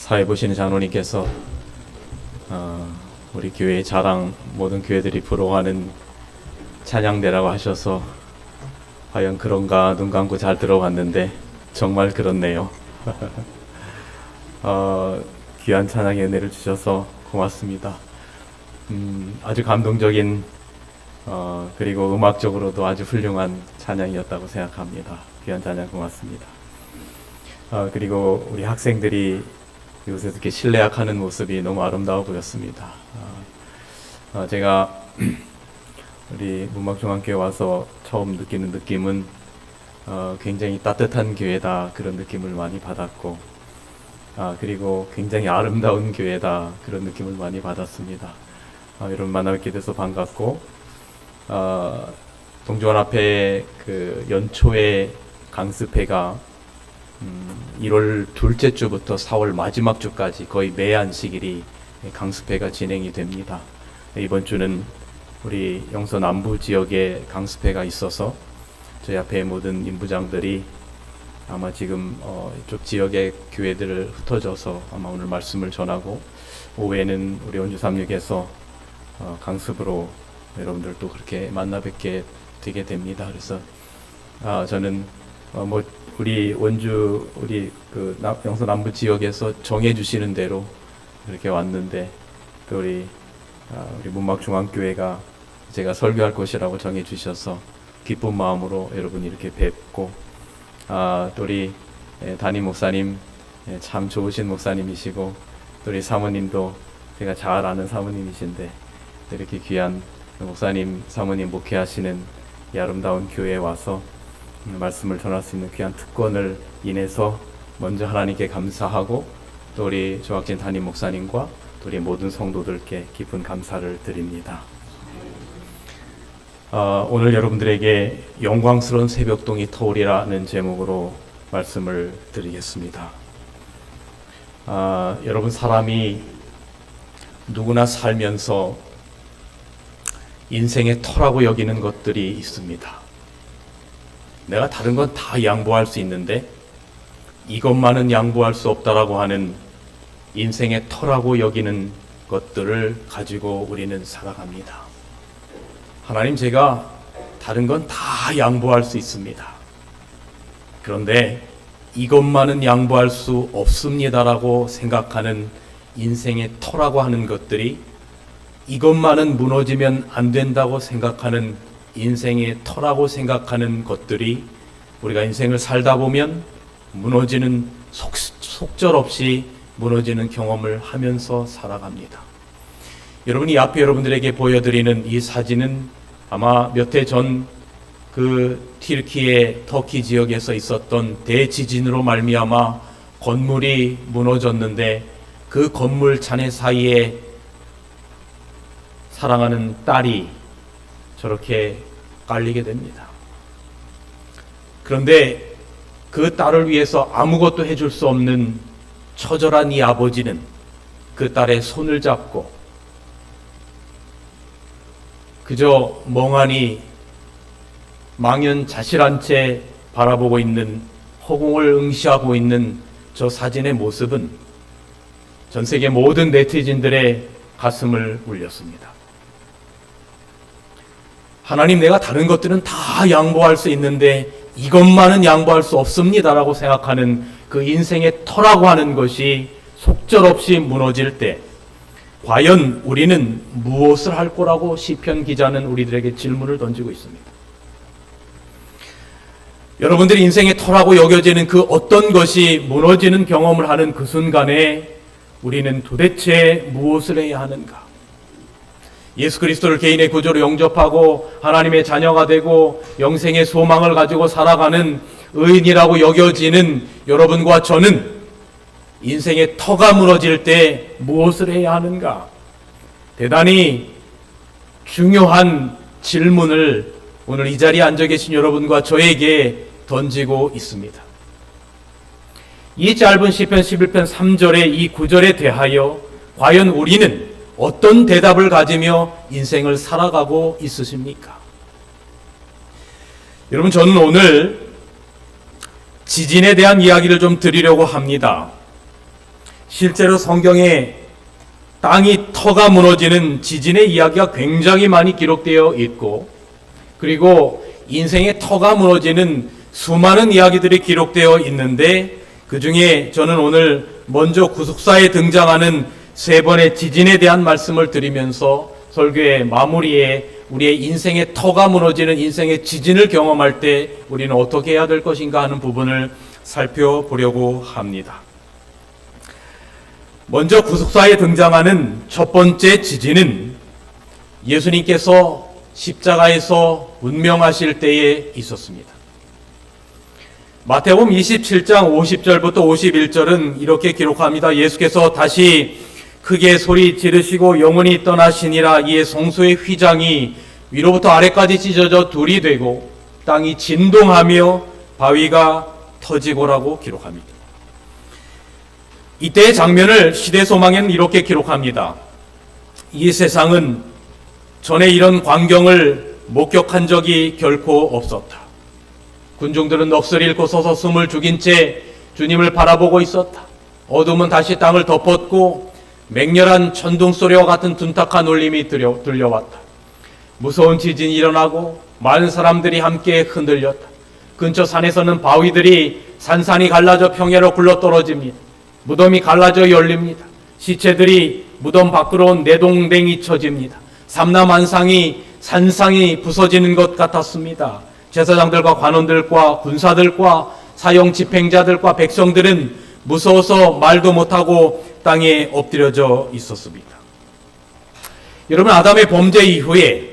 사회 보시는 장로님께서 우리 교회의 자랑, 모든 교회들이 부러워하는 찬양대라고 하셔서 과연 그런가 눈 감고 잘 들어봤는데 정말 그렇네요. 귀한 찬양의 은혜를 주셔서 고맙습니다. 아주 감동적인 그리고 음악적으로도 아주 훌륭한 찬양이었다고 생각합니다. 귀한 찬양 고맙습니다. 그리고 우리 학생들이 이곳에서 이렇게 실내악하는 모습이 너무 아름다워 보였습니다. 제가 우리 문막중앙교회 와서 처음 느끼는 느낌은 굉장히 따뜻한 교회다, 그런 느낌을 많이 받았고, 그리고 굉장히 아름다운 교회다, 그런 느낌을 많이 받았습니다. 여러분 만나뵙게 돼서 반갑고, 동주원 앞에 그 연초에 강습회가 1월 둘째 주부터 4월 마지막 주까지 거의 매 안식일이 강습회가 진행이 됩니다. 이번 주는 우리 영서 남부 지역에 강습회가 있어서 저희 앞에 모든 임부장들이 아마 지금 이쪽 지역의 교회들을 흩어져서 아마 오늘 말씀을 전하고, 오후에는 우리 원주 36에서 강습으로 여러분들도 그렇게 만나 뵙게 되게 됩니다. 그래서 저는 우리 원주 우리 그 영서 남부 지역에서 정해 주시는 대로 이렇게 왔는데, 또 우리 문막중앙교회가 제가 설교할 곳이라고 정해 주셔서 기쁜 마음으로 여러분 이렇게 뵙고, 또 우리 담임 목사님 참 좋으신 목사님이시고, 또 우리 사모님도 제가 잘 아는 사모님이신데, 이렇게 귀한 목사님 사모님 목회하시는 이 아름다운 교회에 와서 말씀을 전할 수 있는 귀한 특권을 인해서 먼저 하나님께 감사하고, 또 우리 조학진 담임 목사님과 또 우리 모든 성도들께 깊은 감사를 드립니다. 오늘 여러분들에게 영광스러운 새벽동이 터오리라는 제목으로 말씀을 드리겠습니다. 여러분, 사람이 누구나 살면서 인생의 터라고 여기는 것들이 있습니다. 내가 다른 건 다 양보할 수 있는데 이것만은 양보할 수 없다라고 하는 인생의 터라고 여기는 것들을 가지고 우리는 살아갑니다. 하나님, 제가 다른 건 다 양보할 수 있습니다. 그런데 이것만은 양보할 수 없습니다라고 생각하는 인생의 터라고 하는 것들이, 이것만은 무너지면 안 된다고 생각하는 인생의 터라고 생각하는 것들이 우리가 인생을 살다 보면 무너지는, 속절없이 무너지는 경험을 하면서 살아갑니다. 여러분이 앞에 여러분들에게 보여드리는 이 사진은 아마 몇 해 전 그 튀르키예 터키 지역에서 있었던 대지진으로 말미암아 건물이 무너졌는데, 그 건물 잔해 사이에 사랑하는 딸이 저렇게 깔리게 됩니다. 그런데 그 딸을 위해서 아무것도 해줄 수 없는 처절한 이 아버지는 그 딸의 손을 잡고 그저 멍하니 망연자실한 채 바라보고 있는, 허공을 응시하고 있는 저 사진의 모습은 전 세계 모든 네티즌들의 가슴을 울렸습니다. 하나님, 내가 다른 것들은 다 양보할 수 있는데 이것만은 양보할 수 없습니다라고 생각하는 그 인생의 터라고 하는 것이 속절없이 무너질 때 과연 우리는 무엇을 할 거라고 시편 기자는 우리들에게 질문을 던지고 있습니다. 여러분들이 인생의 터라고 여겨지는 그 어떤 것이 무너지는 경험을 하는 그 순간에 우리는 도대체 무엇을 해야 하는가? 예수 그리스도를 개인의 구주로 영접하고 하나님의 자녀가 되고 영생의 소망을 가지고 살아가는 의인이라고 여겨지는 여러분과 저는 인생의 터가 무너질 때 무엇을 해야 하는가? 대단히 중요한 질문을 오늘 이 자리에 앉아 계신 여러분과 저에게 던지고 있습니다. 이 짧은 시편 11편 3절의 이 구절에 대하여 과연 우리는 어떤 대답을 가지며 인생을 살아가고 있으십니까? 여러분, 저는 오늘 지진에 대한 이야기를 좀 드리려고 합니다. 실제로 성경에 땅이 터가 무너지는 지진의 이야기가 굉장히 많이 기록되어 있고, 그리고 인생의 터가 무너지는 수많은 이야기들이 기록되어 있는데, 그 중에 저는 오늘 먼저 구속사에 등장하는 세 번의 지진에 대한 말씀을 드리면서 설교의 마무리에 우리의 인생의 터가 무너지는 인생의 지진을 경험할 때 우리는 어떻게 해야 될 것인가 하는 부분을 살펴보려고 합니다. 먼저 구속사에 등장하는 첫 번째 지진은 예수님께서 십자가에서 운명하실 때에 있었습니다. 마태복음 27장 50절부터 51절은 이렇게 기록합니다. 예수께서 다시 크게 소리 지르시고 영원히 떠나시니라. 이에 성소의 휘장이 위로부터 아래까지 찢어져 둘이 되고 땅이 진동하며 바위가 터지고라고 기록합니다. 이때의 장면을 시대소망에는 이렇게 기록합니다. 이 세상은 전에 이런 광경을 목격한 적이 결코 없었다. 군중들은 넋을 잃고 서서 숨을 죽인 채 주님을 바라보고 있었다. 어둠은 다시 땅을 덮었고 맹렬한 천둥소리와 같은 둔탁한 울림이 들려왔다. 무서운 지진이 일어나고 많은 사람들이 함께 흔들렸다. 근처 산에서는 바위들이 산산이 갈라져 평야로 굴러떨어집니다. 무덤이 갈라져 열립니다. 시체들이 무덤 밖으로 내동댕이 쳐집니다. 삼라만상이 산상이 부서지는 것 같았습니다. 제사장들과 관원들과 군사들과 사형 집행자들과 백성들은 무서워서 말도 못하고 땅에 엎드려져 있었습니다. 여러분, 아담의 범죄 이후에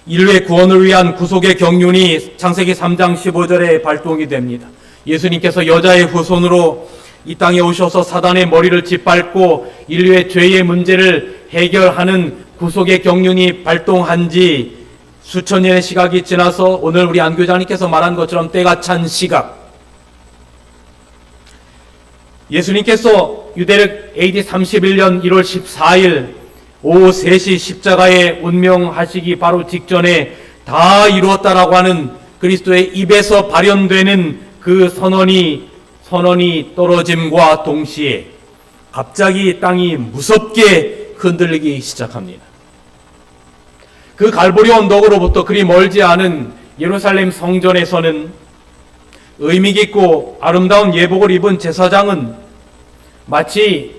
인류의 구원을 위한 구속의 경륜이 창세기 3장 15절에 발동이 됩니다. 예수님께서 여자의 후손으로 이 땅에 오셔서 사단의 머리를 짓밟고 인류의 죄의 문제를 해결하는 구속의 경륜이 발동한 지 수천 년의 시각이 지나서 오늘 우리 안교장님께서 말한 것처럼 때가 찬 시각, 예수님께서 유대력 AD 31년 1월 14일 오후 3시 십자가에 운명하시기 바로 직전에 다 이루었다라고 하는 그리스도의 입에서 발현되는 그 선언이 떨어짐과 동시에 갑자기 땅이 무섭게 흔들리기 시작합니다. 그 갈보리 언덕으로부터 그리 멀지 않은 예루살렘 성전에서는 의미 깊고 아름다운 예복을 입은 제사장은 마치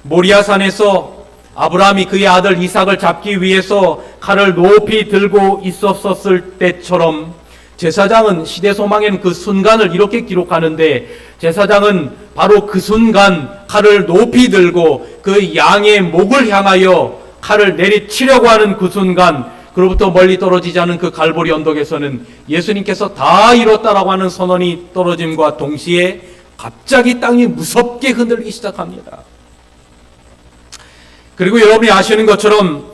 모리아산에서 아브라함이 그의 아들 이삭을 잡기 위해서 칼을 높이 들고 있었을 때처럼 제사장은 시대소망엔 그 순간을 이렇게 기록하는데, 제사장은 바로 그 순간 칼을 높이 들고 그 양의 목을 향하여 칼을 내리치려고 하는 그 순간, 그로부터 멀리 떨어지지 않은 그 갈보리 언덕에서는 예수님께서 다 이뤘다라고 하는 선언이 떨어짐과 동시에 갑자기 땅이 무섭게 흔들리기 시작합니다. 그리고 여러분이 아시는 것처럼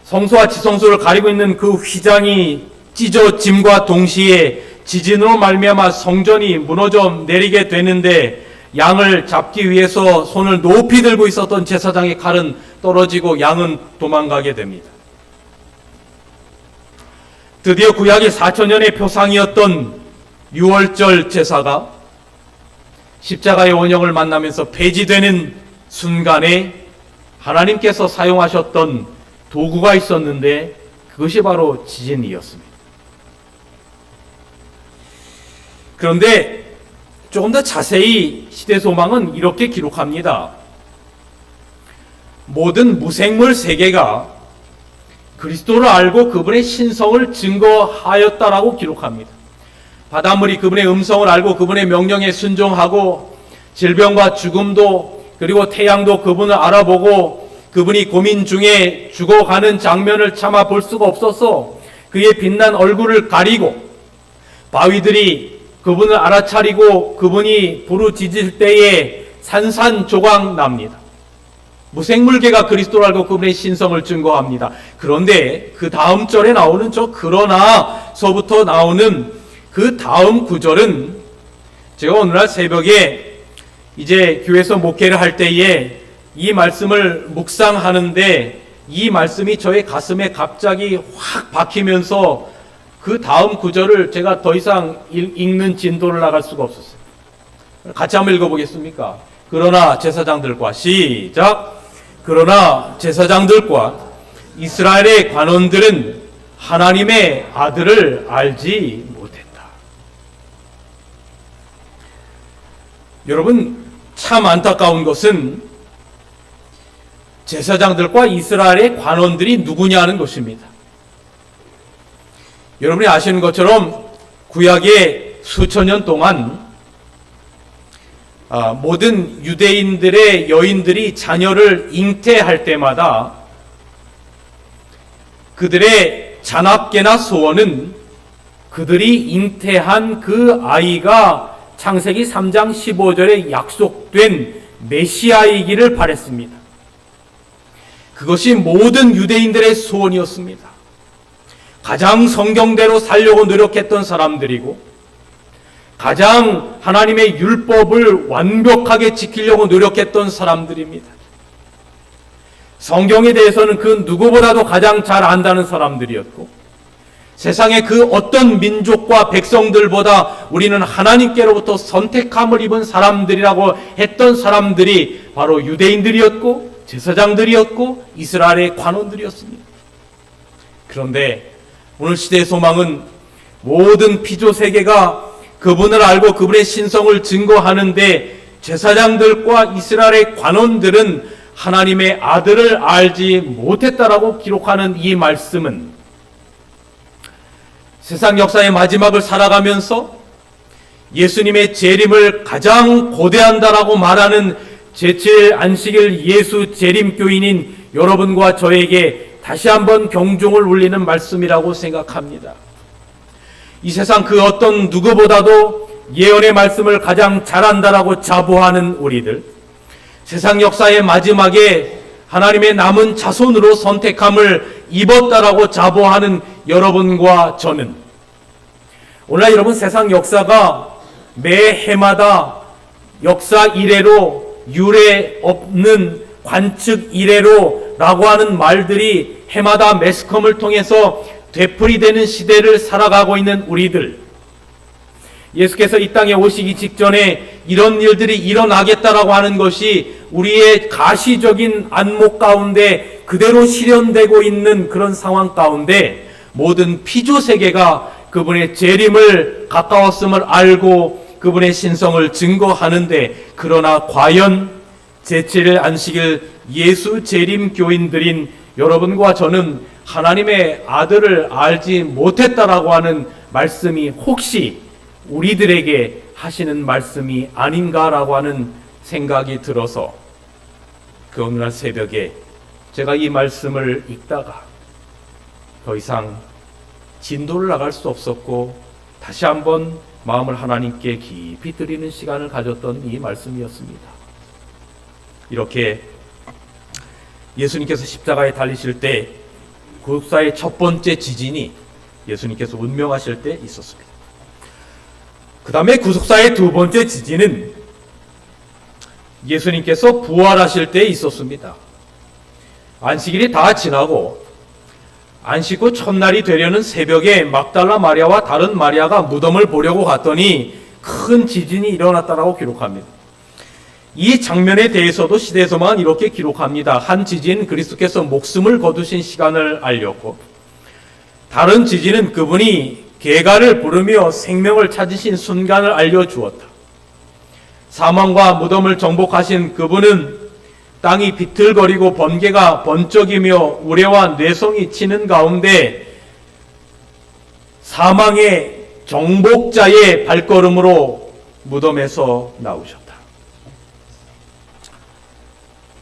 성소와 지성소를 가리고 있는 그 휘장이 찢어짐과 동시에 지진으로 말미암아 성전이 무너져 내리게 되는데, 양을 잡기 위해서 손을 높이 들고 있었던 제사장의 칼은 떨어지고 양은 도망가게 됩니다. 드디어 구약의 4,000년의 표상이었던 유월절 제사가 십자가의 원형을 만나면서 폐지되는 순간에 하나님께서 사용하셨던 도구가 있었는데 그것이 바로 지진이었습니다. 그런데 조금 더 자세히 시대소망은 이렇게 기록합니다. 모든 무생물 세계가 그리스도를 알고 그분의 신성을 증거하였다라고 기록합니다. 바닷물이 그분의 음성을 알고 그분의 명령에 순종하고, 질병과 죽음도 그리고 태양도 그분을 알아보고 그분이 고민 중에 죽어가는 장면을 차마 볼 수가 없어서 그의 빛난 얼굴을 가리고, 바위들이 그분을 알아차리고 그분이 부르짖을 때에 산산조각 납니다. 무생물계가 그리스도를 알고 그분의 신성을 증거합니다. 그런데 그 다음 절에 나오는 그러나서부터 나오는 그 다음 구절은, 제가 오늘날 새벽에 이제 교회에서 목회를 할 때에 이 말씀을 묵상하는데 이 말씀이 저의 가슴에 갑자기 확 박히면서 그 다음 구절을 제가 더 이상 읽는 진도를 나갈 수가 없었어요. 같이 한번 읽어보겠습니까? 그러나 제사장들과 시작. 그러나 제사장들과 이스라엘의 관원들은 하나님의 아들을 알지 못했다. 여러분, 참 안타까운 것은 제사장들과 이스라엘의 관원들이 누구냐는 것입니다. 여러분이 아시는 것처럼 구약의 수천 년 동안 모든 유대인들의 여인들이 자녀를 잉태할 때마다 그들의 잔압계나 소원은 그들이 잉태한 그 아이가 창세기 3장 15절에 약속된 메시아이기를 바랬습니다. 그것이 모든 유대인들의 소원이었습니다. 가장 성경대로 살려고 노력했던 사람들이고 가장 하나님의 율법을 완벽하게 지키려고 노력했던 사람들입니다. 성경에 대해서는 그 누구보다도 가장 잘 안다는 사람들이었고 세상의 그 어떤 민족과 백성들보다 우리는 하나님께로부터 선택함을 입은 사람들이라고 했던 사람들이 바로 유대인들이었고 제사장들이었고 이스라엘의 관원들이었습니다. 그런데 오늘 시대의 소망은 모든 피조 세계가 그분을 알고 그분의 신성을 증거하는데 제사장들과 이스라엘의 관원들은 하나님의 아들을 알지 못했다라고 기록하는 이 말씀은 세상 역사의 마지막을 살아가면서 예수님의 재림을 가장 고대한다라고 말하는 제7 안식일 예수 재림교인인 여러분과 저에게 다시 한번 경종을 울리는 말씀이라고 생각합니다. 이 세상 그 어떤 누구보다도 예언의 말씀을 가장 잘한다라고 자부하는 우리들, 세상 역사의 마지막에 하나님의 남은 자손으로 선택함을 입었다라고 자부하는 여러분과 저는 오늘날 여러분 세상 역사가 매 해마다 역사 이래로 유례 없는 관측 이래로라고 하는 말들이 해마다 매스컴을 통해서 되풀이되는 시대를 살아가고 있는 우리들, 예수께서 이 땅에 오시기 직전에 이런 일들이 일어나겠다라고 하는 것이 우리의 가시적인 안목 가운데 그대로 실현되고 있는 그런 상황 가운데 모든 피조세계가 그분의 재림을 가까웠음을 알고 그분의 신성을 증거하는데, 그러나 과연 제7일 안식일 예수 재림 교인들인 여러분과 저는 하나님의 아들을 알지 못했다라고 하는 말씀이 혹시 우리들에게 하시는 말씀이 아닌가라고 하는 생각이 들어서 그 어느 날 새벽에 제가 이 말씀을 읽다가 더 이상 진도를 나갈 수 없었고 다시 한번 마음을 하나님께 깊이 드리는 시간을 가졌던 이 말씀이었습니다. 이렇게 예수님께서 십자가에 달리실 때 구속사의 첫 번째 지진이 예수님께서 운명하실 때 있었습니다. 그 다음에 구속사의 두 번째 지진은 예수님께서 부활하실 때 있었습니다. 안식일이 다 지나고 안식 후 첫날이 되려는 새벽에 막달라 마리아와 다른 마리아가 무덤을 보려고 갔더니 큰 지진이 일어났다라고 기록합니다. 이 장면에 대해서도 시대에서만 이렇게 기록합니다. 한 지진 그리스도께서 목숨을 거두신 시간을 알렸고, 다른 지진은 그분이 개가를 부르며 생명을 찾으신 순간을 알려주었다. 사망과 무덤을 정복하신 그분은 땅이 비틀거리고 번개가 번쩍이며 우레와 뇌성이 치는 가운데 사망의 정복자의 발걸음으로 무덤에서 나오셨다.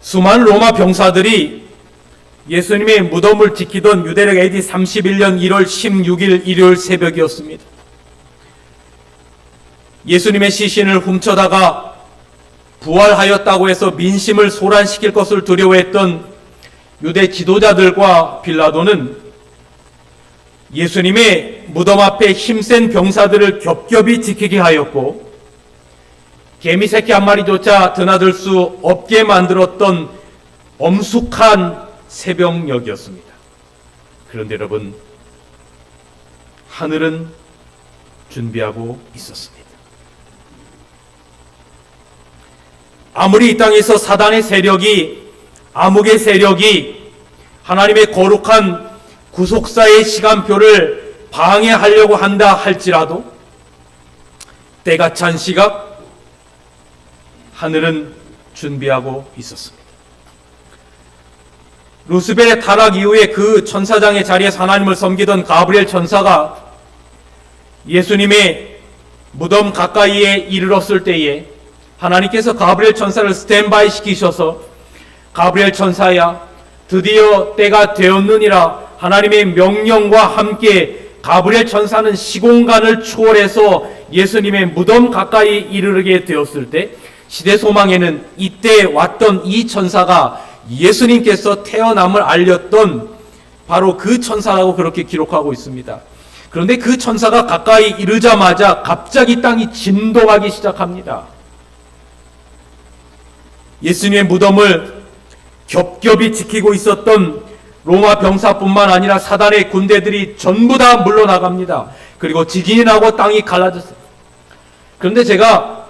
수많은 로마 병사들이 예수님의 무덤을 지키던 유대력 AD 31년 1월 16일 일요일 새벽이었습니다. 예수님의 시신을 훔쳐다가 부활하였다고 해서 민심을 소란시킬 것을 두려워했던 유대 지도자들과 빌라도는 예수님의 무덤 앞에 힘센 병사들을 겹겹이 지키게 하였고, 개미 새끼 한 마리조차 드나들 수 없게 만들었던 엄숙한 새벽녘이었습니다. 그런데 여러분, 하늘은 준비하고 있었습니다. 아무리 이 땅에서 사단의 세력이, 암흑의 세력이 하나님의 거룩한 구속사의 시간표를 방해하려고 한다 할지라도 때가 찬 시각 하늘은 준비하고 있었습니다. 루스벨의 타락 이후에 그 천사장의 자리에서 하나님을 섬기던 가브리엘 천사가 예수님의 무덤 가까이에 이르렀을 때에 하나님께서 가브리엘 천사를 스탠바이 시키셔서 가브리엘 천사야, 드디어 때가 되었느니라 하나님의 명령과 함께 가브리엘 천사는 시공간을 초월해서 예수님의 무덤 가까이 이르게 되었을 때 시대 소망에는 이때 왔던 이 천사가 예수님께서 태어남을 알렸던 바로 그 천사라고 그렇게 기록하고 있습니다. 그런데 그 천사가 가까이 이르자마자 갑자기 땅이 진동하기 시작합니다. 예수님의 무덤을 겹겹이 지키고 있었던 로마 병사뿐만 아니라 사단의 군대들이 전부 다 물러나갑니다. 그리고 지진이 나고 땅이 갈라졌어요. 그런데 제가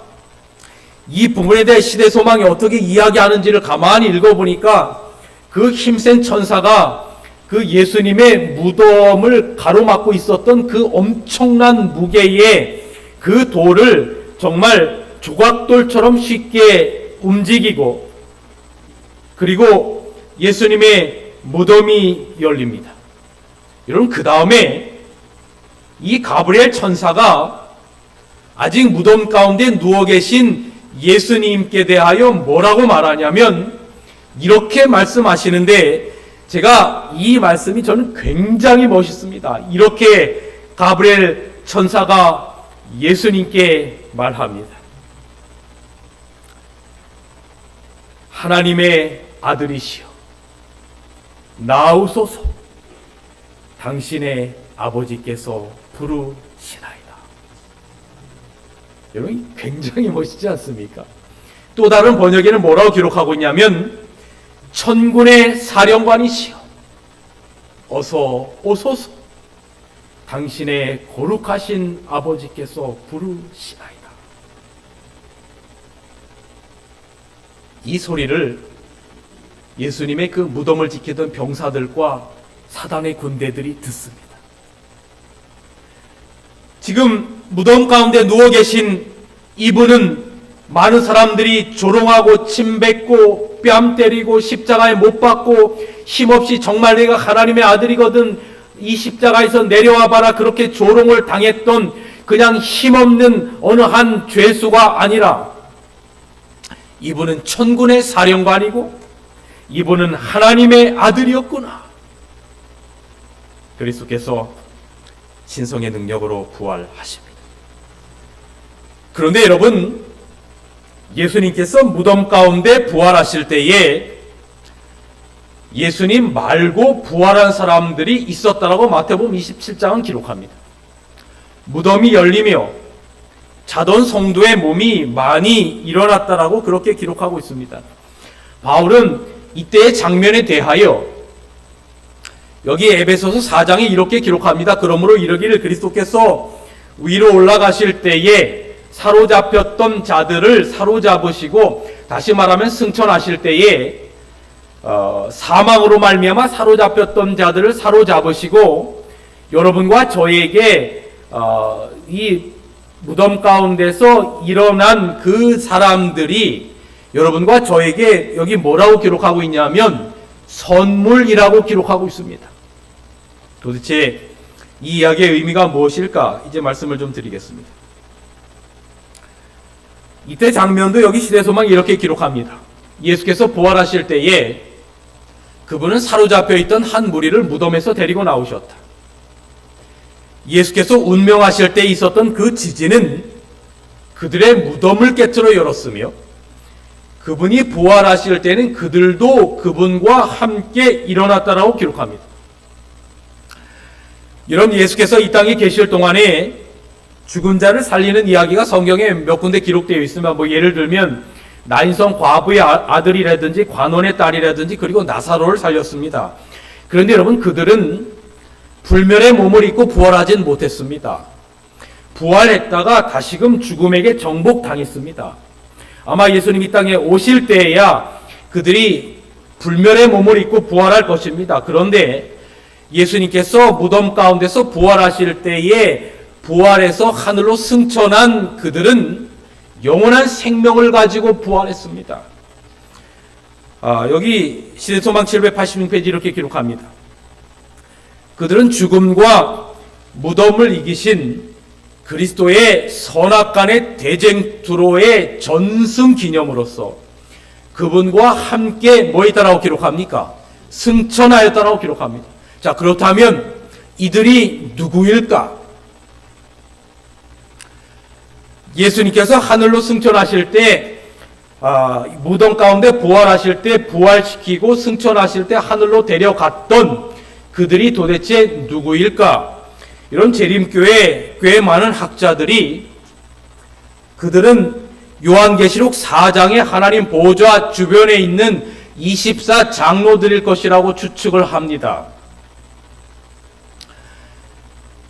이 부분에 대해 시대 소망이 어떻게 이야기하는지를 가만히 읽어보니까 그 힘센 천사가 그 예수님의 무덤을 가로막고 있었던 그 엄청난 무게의 그 돌을 정말 조각돌처럼 쉽게 움직이고, 그리고 예수님의 무덤이 열립니다. 여러분, 그 다음에 이 가브리엘 천사가 아직 무덤 가운데 누워 계신 예수님께 대하여 뭐라고 말하냐면 이렇게 말씀하시는데, 제가 이 말씀이 저는 굉장히 멋있습니다. 이렇게 가브리엘 천사가 예수님께 말합니다. 하나님의 아들이시여, 나으소서. 당신의 아버지께서 부르시나이다. 여러분, 굉장히 멋있지 않습니까? 또 다른 번역에는 뭐라고 기록하고 있냐면 천군의 사령관이시여, 어서 오소서. 당신의 거룩하신 아버지께서 부르시나이다. 이 소리를 예수님의 그 무덤을 지키던 병사들과 사단의 군대들이 듣습니다. 지금 무덤 가운데 누워 계신 이분은 많은 사람들이 조롱하고 침뱉고 뺨 때리고 십자가에 못 박고 힘없이 정말 내가 하나님의 아들이거든 이 십자가에서 내려와 봐라 그렇게 조롱을 당했던 그냥 힘없는 어느 한 죄수가 아니라 이분은 천군의 사령관이고 이분은 하나님의 아들이었구나. 그리스도께서 신성의 능력으로 부활하십니다. 그런데 여러분, 예수님께서 무덤 가운데 부활하실 때에 예수님 말고 부활한 사람들이 있었다라고 마태복음 27장은 기록합니다. 무덤이 열리며 자던 성도의 몸이 많이 일어났다라고 그렇게 기록하고 있습니다. 바울은 이때의 장면에 대하여 여기 에베소서 4장에 이렇게 기록합니다. 그러므로 이르기를 그리스도께서 위로 올라가실 때에 사로잡혔던 자들을 사로잡으시고, 다시 말하면 승천하실 때에 사망으로 말미암아 사로잡혔던 자들을 사로잡으시고 여러분과 저에게 이 무덤 가운데서 일어난 그 사람들이 여러분과 저에게 여기 뭐라고 기록하고 있냐면 선물이라고 기록하고 있습니다. 도대체 이 이야기의 의미가 무엇일까? 이제 말씀을 좀 드리겠습니다. 이때 장면도 여기 시대소망이 이렇게 기록합니다. 예수께서 부활하실 때에 그분은 사로잡혀 있던 한 무리를 무덤에서 데리고 나오셨다. 예수께서 운명하실 때 있었던 그 지진은 그들의 무덤을 깨트려 열었으며 그분이 부활하실 때는 그들도 그분과 함께 일어났다라고 기록합니다. 여러분, 예수께서 이 땅에 계실 동안에 죽은 자를 살리는 이야기가 성경에 몇 군데 기록되어 있으면 예를 들면 나인성 과부의 아들이라든지 관원의 딸이라든지 그리고 나사로를 살렸습니다. 그런데 여러분, 그들은 불멸의 몸을 입고 부활하진 못했습니다. 부활했다가 다시금 죽음에게 정복당했습니다. 아마 예수님 이 땅에 오실 때에야 그들이 불멸의 몸을 입고 부활할 것입니다. 그런데 예수님께서 무덤 가운데서 부활하실 때에 부활해서 하늘로 승천한 그들은 영원한 생명을 가지고 부활했습니다. 여기 시대소망 786페이지 이렇게 기록합니다. 그들은 죽음과 무덤을 이기신 그리스도의 선악간의 대쟁투로의 전승 기념으로서 그분과 함께 뭐 있다라고 기록합니까? 승천하였다라고 기록합니다. 자, 그렇다면 이들이 누구일까? 예수님께서 하늘로 승천하실 때 무덤 가운데 부활하실 때 부활시키고 승천하실 때 하늘로 데려갔던 그들이 도대체 누구일까? 이런 재림교회 꽤 많은 학자들이 그들은 요한계시록 4장의 하나님 보좌 주변에 있는 24 장로들일 것이라고 추측을 합니다.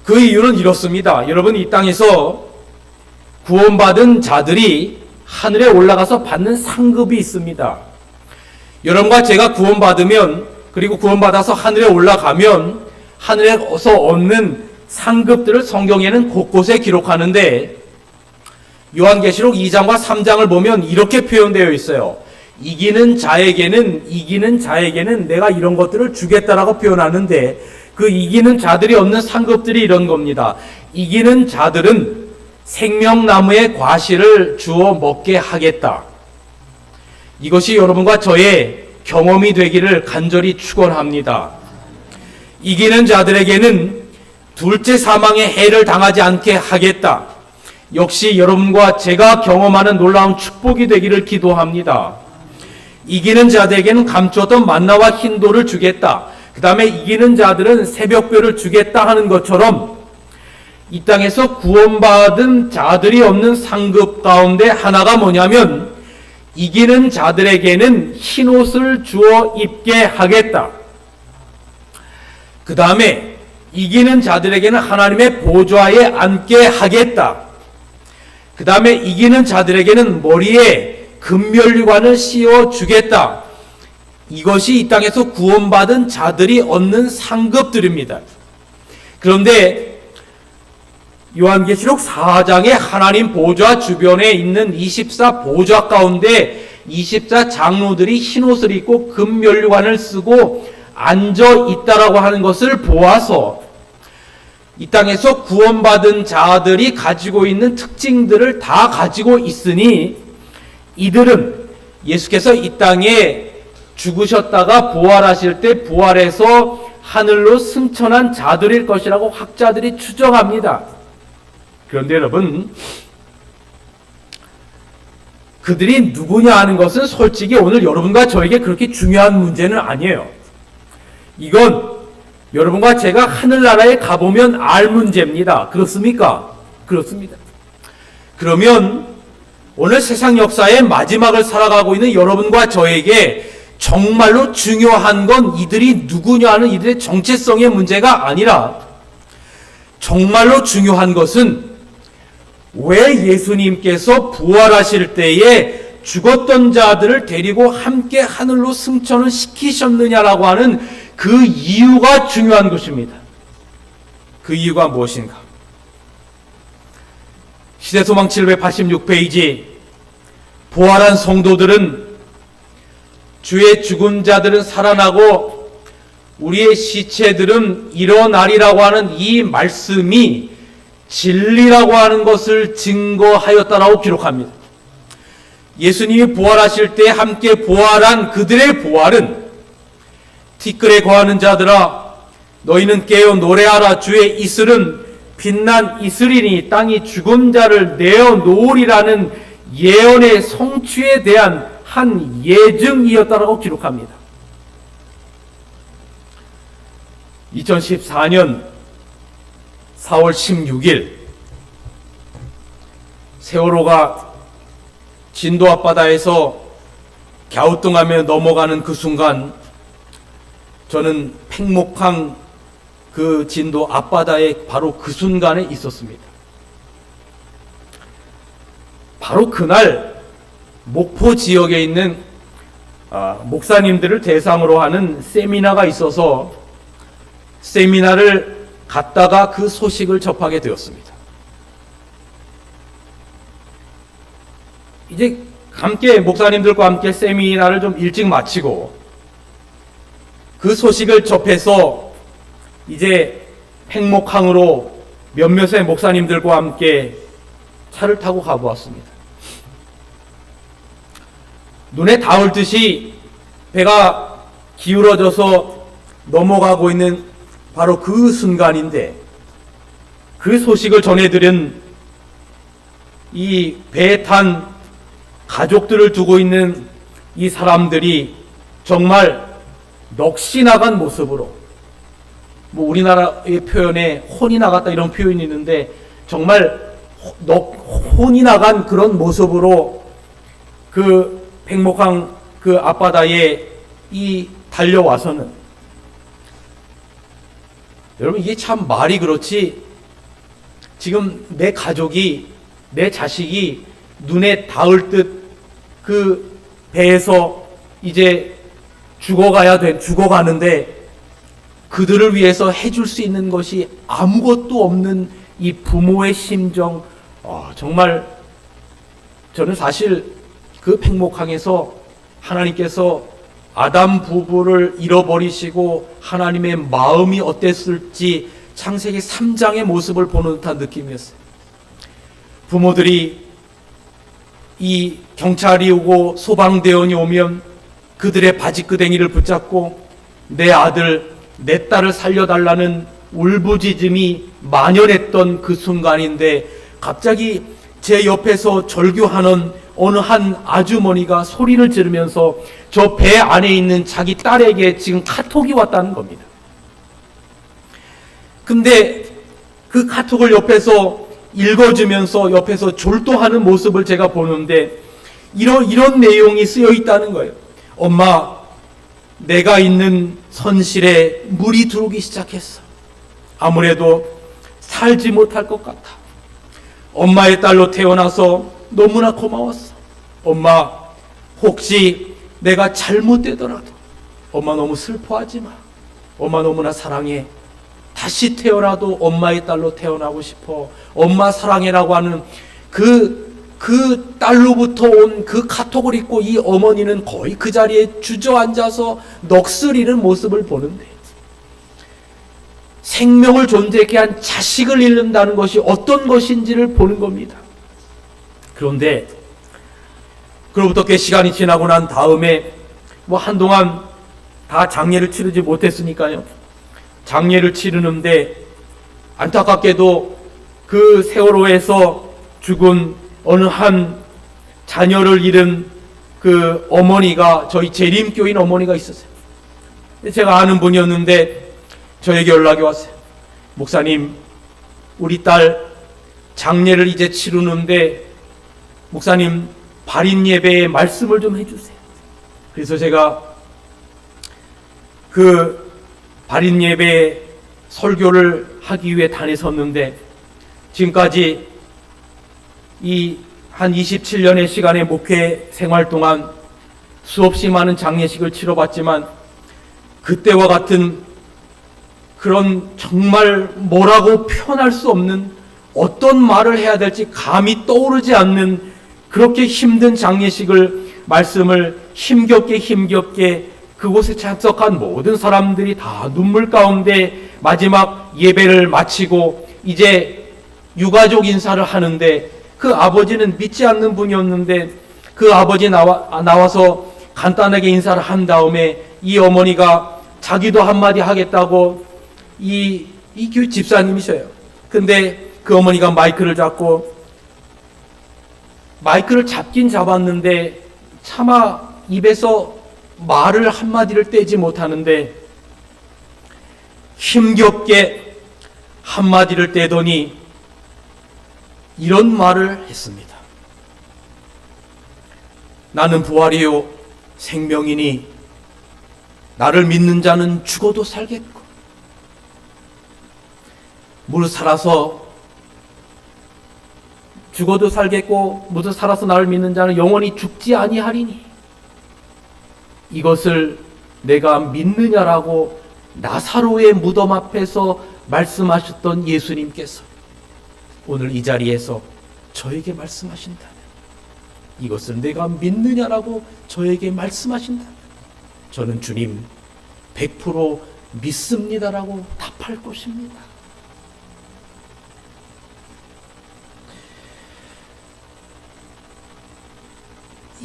그 이유는 이렇습니다. 여러분, 이 땅에서 구원받은 자들이 하늘에 올라가서 받는 상급이 있습니다. 여러분과 제가 구원받으면, 그리고 구원받아서 하늘에 올라가면 하늘에서 얻는 상급들을 성경에는 곳곳에 기록하는데 요한계시록 2장과 3장을 보면 이렇게 표현되어 있어요. 이기는 자에게는 내가 이런 것들을 주겠다라고 표현하는데 그 이기는 자들이 얻는 상급들이 이런 겁니다. 이기는 자들은 생명나무의 과실을 주어 먹게 하겠다. 이것이 여러분과 저의 경험이 되기를 간절히 축원합니다. 이기는 자들에게는 둘째 사망의 해를 당하지 않게 하겠다. 역시 여러분과 제가 경험하는 놀라운 축복이 되기를 기도합니다. 이기는 자들에게는 감추었던 만나와 흰돌을 주겠다. 그 다음에 이기는 자들은 새벽별을 주겠다 하는 것처럼 이 땅에서 구원받은 자들이 얻는 상급 가운데 하나가 뭐냐면 이기는 자들에게는 흰옷을 주어 입게 하겠다. 그 다음에 이기는 자들에게는 하나님의 보좌에 앉게 하겠다. 그 다음에 이기는 자들에게는 머리에 금면류관을 씌워 주겠다. 이것이 이 땅에서 구원받은 자들이 얻는 상급들입니다. 그런데 요한계시록 4장의 하나님 보좌 주변에 있는 24 보좌 가운데 24 장로들이 흰옷을 입고 금면류관을 쓰고 앉아 있다라고 하는 것을 보아서 이 땅에서 구원받은 자들이 가지고 있는 특징들을 다 가지고 있으니 이들은 예수께서 이 땅에 죽으셨다가 부활하실 때 부활해서 하늘로 승천한 자들일 것이라고 학자들이 추정합니다. 그런데 여러분, 그들이 누구냐 하는 것은 솔직히 오늘 여러분과 저에게 그렇게 중요한 문제는 아니에요. 이건 여러분과 제가 하늘나라에 가보면 알 문제입니다. 그렇습니까? 그렇습니다. 그러면 오늘 세상 역사의 마지막을 살아가고 있는 여러분과 저에게 정말로 중요한 건 이들이 누구냐 하는 이들의 정체성의 문제가 아니라 정말로 중요한 것은 왜 예수님께서 부활하실 때에 죽었던 자들을 데리고 함께 하늘로 승천을 시키셨느냐라고 하는 그 이유가 중요한 것입니다. 그 이유가 무엇인가? 시대소망 786페이지 부활한 성도들은 주의 죽은 자들은 살아나고 우리의 시체들은 일어나리라고 하는 이 말씀이 진리라고 하는 것을 증거하였다라고 기록합니다. 예수님이 부활하실 때 함께 부활한 그들의 부활은 티끌에 거하는 자들아 너희는 깨어 노래하라. 주의 이슬은 빛난 이슬이니 땅이 죽은 자를 내어놓으리라는 예언의 성취에 대한 한 예증이었다라고 기록합니다. 2014년 4월 16일 세월호가 진도 앞바다에서 갸우뚱하며 넘어가는 그 순간 저는 팽목항 그 진도 앞바다에 바로 그 순간에 있었습니다. 바로 그날 목포 지역에 있는 목사님들을 대상으로 하는 세미나가 있어서 세미나를 갔다가 그 소식을 접하게 되었습니다. 이제 함께 목사님들과 함께 세미나를 좀 일찍 마치고 그 소식을 접해서 이제 팽목항으로 몇몇의 목사님들과 함께 차를 타고 가보았습니다. 눈에 닿을 듯이 배가 기울어져서 넘어가고 있는 바로 그 순간인데, 그 소식을 전해들은 이 배에 탄 가족들을 두고 있는 이 사람들이 정말 넋이 나간 모습으로, 뭐 우리나라의 표현에 혼이 나갔다 이런 표현이 있는데 정말 혼이 나간 그런 모습으로 그 팽목항 그 앞바다에 이 달려와서는, 여러분 이게 참 말이 그렇지, 지금 내 가족이, 내 자식이 눈에 닿을 듯 그 배에서 이제 죽어가는데 그들을 위해서 해줄 수 있는 것이 아무것도 없는 이 부모의 심정, 정말 저는 사실 그 팽목항에서 하나님께서 아담 부부를 잃어버리시고 하나님의 마음이 어땠을지 창세기 3장의 모습을 보는 듯한 느낌이었어요. 부모들이 이 경찰이 오고 소방대원이 오면 그들의 바지끄댕이를 붙잡고 내 아들, 내 딸을 살려달라는 울부짖음이 만연했던 그 순간인데, 갑자기 제 옆에서 절규하는 어느 한 아주머니가 소리를 지르면서 저 배 안에 있는 자기 딸에게 지금 카톡이 왔다는 겁니다. 근데 그 카톡을 옆에서 읽어주면서 옆에서 졸도하는 모습을 제가 보는데 이런 내용이 쓰여 있다는 거예요. 엄마, 내가 있는 선실에 물이 들어오기 시작했어. 아무래도 살지 못할 것 같아. 엄마의 딸로 태어나서 너무나 고마웠어. 엄마, 혹시 내가 잘못되더라도 엄마 너무 슬퍼하지 마. 엄마 너무나 사랑해. 다시 태어나도 엄마의 딸로 태어나고 싶어. 엄마 사랑해라고 하는 그 딸로부터 온 그 카톡을 읽고 이 어머니는 거의 그 자리에 주저앉아서 넋을 잃은 모습을 보는데, 생명을 존재케 한 자식을 잃는다는 것이 어떤 것인지를 보는 겁니다. 그런데 그로부터 꽤 시간이 지나고 난 다음에 뭐 한동안 다 장례를 치르지 못했으니까요. 장례를 치르는데 안타깝게도 그 세월호에서 죽은 어느 한 자녀를 잃은 그 어머니가, 저희 재림교인 어머니가 있었어요. 제가 아는 분이었는데 저에게 연락이 왔어요. 목사님, 우리 딸 장례를 이제 치르는데 목사님 발인 예배에 말씀을 좀 해주세요. 그래서 제가 그 발인 예배 설교를 하기 위해 단에 섰는데, 지금까지 이 한 27년의 시간의 목회 생활 동안 수없이 많은 장례식을 치러봤지만 그때와 같은 그런 정말 뭐라고 표현할 수 없는, 어떤 말을 해야 될지 감이 떠오르지 않는 그렇게 힘든 장례식을, 말씀을 힘겹게 그곳에 참석한 모든 사람들이 다 눈물 가운데 마지막 예배를 마치고 이제 유가족 인사를 하는데, 그 아버지는 믿지 않는 분이었는데 그 아버지 나와서 간단하게 인사를 한 다음에 이 어머니가 자기도 한마디 하겠다고, 이 교회 집사님이셔요. 근데 그 어머니가 마이크를 잡고, 마이크를 잡긴 잡았는데 차마 입에서 말을 한마디를 떼지 못하는데 힘겹게 한마디를 떼더니 이런 말을 했습니다. 나는 부활이요 생명이니 나를 믿는 자는 죽어도 살겠고 무릇 살아서 죽어도 살겠고 무릇 살아서 나를 믿는 자는 영원히 죽지 아니하리니 이것을 내가 믿느냐라고 나사로의 무덤 앞에서 말씀하셨던 예수님께서 오늘 이 자리에서 저에게 말씀하신다면, 이것을 내가 믿느냐라고 저에게 말씀하신다면 저는 주님 100% 믿습니다라고 답할 것입니다.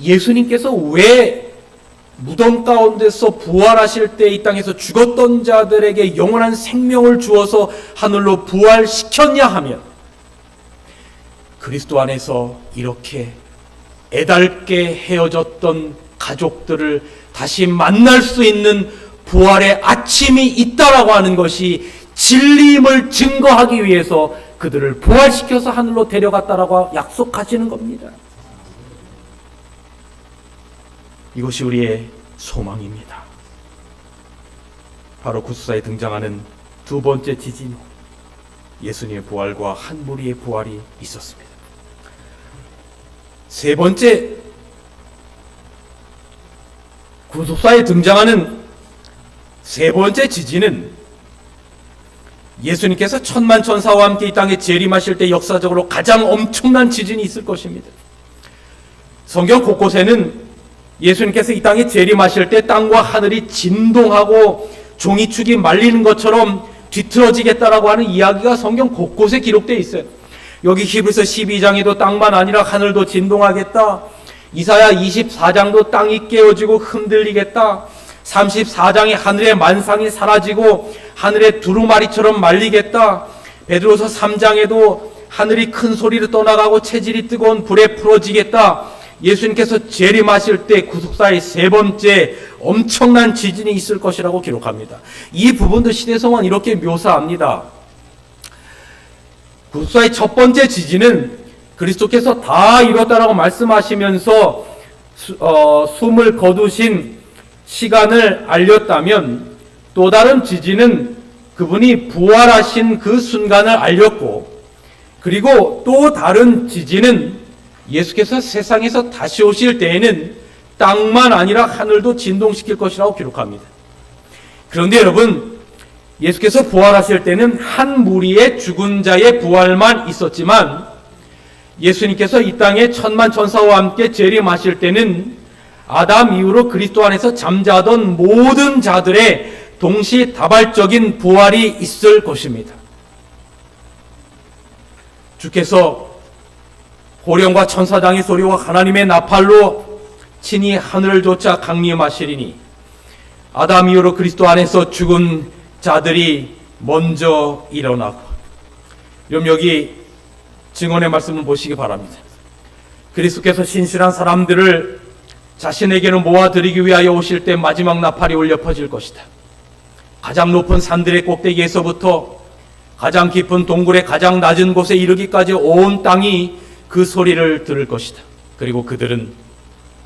예수님께서 왜 무덤 가운데서 부활하실 때 이 땅에서 죽었던 자들에게 영원한 생명을 주어서 하늘로 부활시켰냐 하면, 그리스도 안에서 이렇게 애달게 헤어졌던 가족들을 다시 만날 수 있는 부활의 아침이 있다라고 하는 것이 진리임을 증거하기 위해서 그들을 부활시켜서 하늘로 데려갔다라고 약속하시는 겁니다. 이것이 우리의 소망입니다. 바로 구속사에 등장하는 두 번째 지진, 예수님의 부활과 한 무리의 부활이 있었습니다. 세 번째, 구속사에 등장하는 세 번째 지진은 예수님께서 천만천사와 함께 이 땅에 재림하실 때 역사적으로 가장 엄청난 지진이 있을 것입니다. 성경 곳곳에는 예수님께서 이 땅에 재림하실 때 땅과 하늘이 진동하고 종이축이 말리는 것처럼 뒤틀어지겠다라고 하는 이야기가 성경 곳곳에 기록되어 있어요. 여기 히브리서 12장에도 땅만 아니라 하늘도 진동하겠다. 이사야 24장도 땅이 깨어지고 흔들리겠다. 34장에 하늘의 만상이 사라지고 하늘의 두루마리처럼 말리겠다. 베드로서 3장에도 하늘이 큰 소리로 떠나가고 체질이 뜨거운 불에 풀어지겠다. 예수님께서 재림하실 때 구속사의 세 번째 엄청난 지진이 있을 것이라고 기록합니다. 이 부분도 시대성은 이렇게 묘사합니다. 구속사의 첫 번째 지진은 그리스도께서 다 이뤘다라고 말씀하시면서 숨을 거두신 시간을 알렸다면, 또 다른 지진은 그분이 부활하신 그 순간을 알렸고, 그리고 또 다른 지진은 예수께서 세상에서 다시 오실 때에는 땅만 아니라 하늘도 진동시킬 것이라고 기록합니다. 그런데 여러분, 예수께서 부활하실 때는 한 무리의 죽은 자의 부활만 있었지만, 예수님께서 이 땅에 천만천사와 함께 재림하실 때는 아담 이후로 그리스도 안에서 잠자던 모든 자들의 동시다발적인 부활이 있을 것입니다. 주께서 호령과 천사장의 소리와 하나님의 나팔로 친히 하늘을 쫓아 강림하시리니 아담 이후로 그리스도 안에서 죽은 자들이 먼저 일어나고. 그럼 여기 증언의 말씀을 보시기 바랍니다. 그리스도께서 신실한 사람들을 자신에게는 모아드리기 위하여 오실 때 마지막 나팔이 울려 퍼질 것이다. 가장 높은 산들의 꼭대기에서부터 가장 깊은 동굴의 가장 낮은 곳에 이르기까지 온 땅이 그 소리를 들을 것이다. 그리고 그들은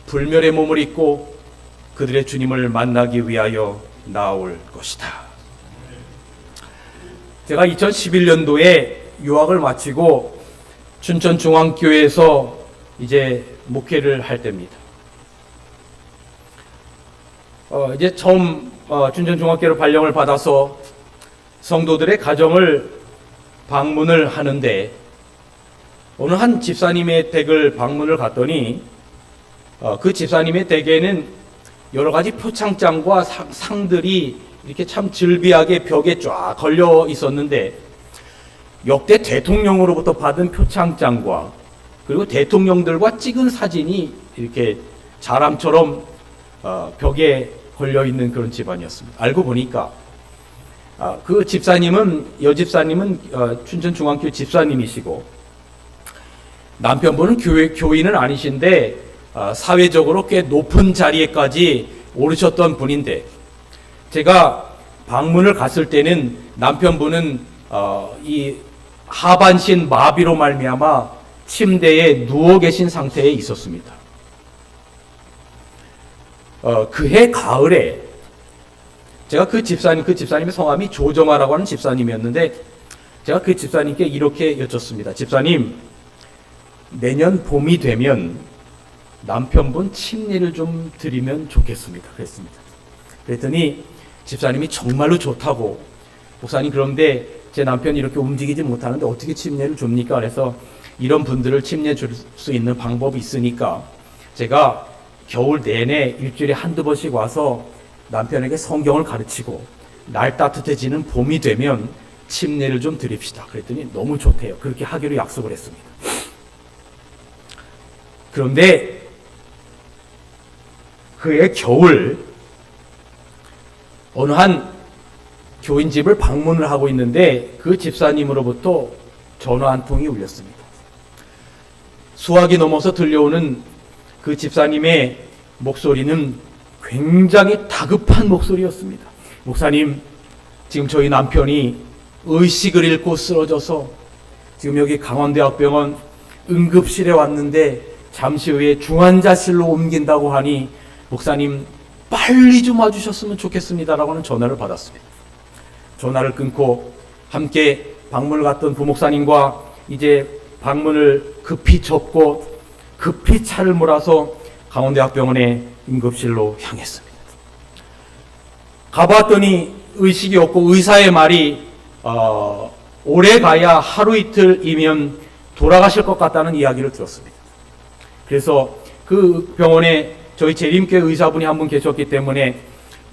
불멸의 몸을 입고 그들의 주님을 만나기 위하여 나올 것이다. 제가 2011년도에 유학을 마치고 춘천중앙교회에서 이제 목회를 할 때입니다. 이제 처음 춘천중앙교회로 발령을 받아서 성도들의 가정을 방문을 하는데, 어느 한 집사님의 댁을 방문을 갔더니 그 집사님의 댁에는 여러 가지 표창장과 상들이 이렇게 참 즐비하게 벽에 쫙 걸려 있었는데, 역대 대통령으로부터 받은 표창장과 그리고 대통령들과 찍은 사진이 이렇게 자람처럼 벽에 걸려 있는 그런 집안이었습니다. 알고 보니까 그 집사님은, 여집사님은 춘천중앙교회 집사님이시고, 남편분은 교인은 아니신데 사회적으로 꽤 높은 자리에까지 오르셨던 분인데, 제가 방문을 갔을 때는 남편분은 이 하반신 마비로 말미암아 침대에 누워 계신 상태에 있었습니다. 그해 가을에 제가 그 집사님의 성함이 조정아라고 하는 집사님이었는데, 제가 그 집사님께 이렇게 여쭙습니다. 집사님, 내년 봄이 되면 남편분 침례를 좀 드리면 좋겠습니다. 그랬습니다. 그랬더니 집사님이 정말로 좋다고, 목사님 그런데 제 남편이 이렇게 움직이지 못하는데 어떻게 침례를 줍니까? 그래서 이런 분들을 침례 줄 수 있는 방법이 있으니까 제가 겨울 내내 일주일에 한두 번씩 와서 남편에게 성경을 가르치고 날 따뜻해지는 봄이 되면 침례를 좀 드립시다. 그랬더니 너무 좋대요. 그렇게 하기로 약속을 했습니다. 그런데 그해 겨울 어느 한 교인 집을 방문을 하고 있는데 그 집사님으로부터 전화 한 통이 울렸습니다. 수화기 넘어서 들려오는 그 집사님의 목소리는 굉장히 다급한 목소리였습니다. 목사님, 지금 저희 남편이 의식을 잃고 쓰러져서 지금 여기 강원대학병원 응급실에 왔는데 잠시 후에 중환자실로 옮긴다고 하니 목사님 빨리 좀 와주셨으면 좋겠습니다라고 하는 전화를 받았습니다. 전화를 끊고 함께 방문을 갔던 부목사님과 이제 방문을 급히 접고 급히 차를 몰아서 강원대학병원의 응급실로 향했습니다. 가봤더니 의식이 없고 의사의 말이 오래 가야 하루 이틀이면 돌아가실 것 같다는 이야기를 들었습니다. 그래서 그 병원에 저희 재림교회 의사분이 한 분 계셨기 때문에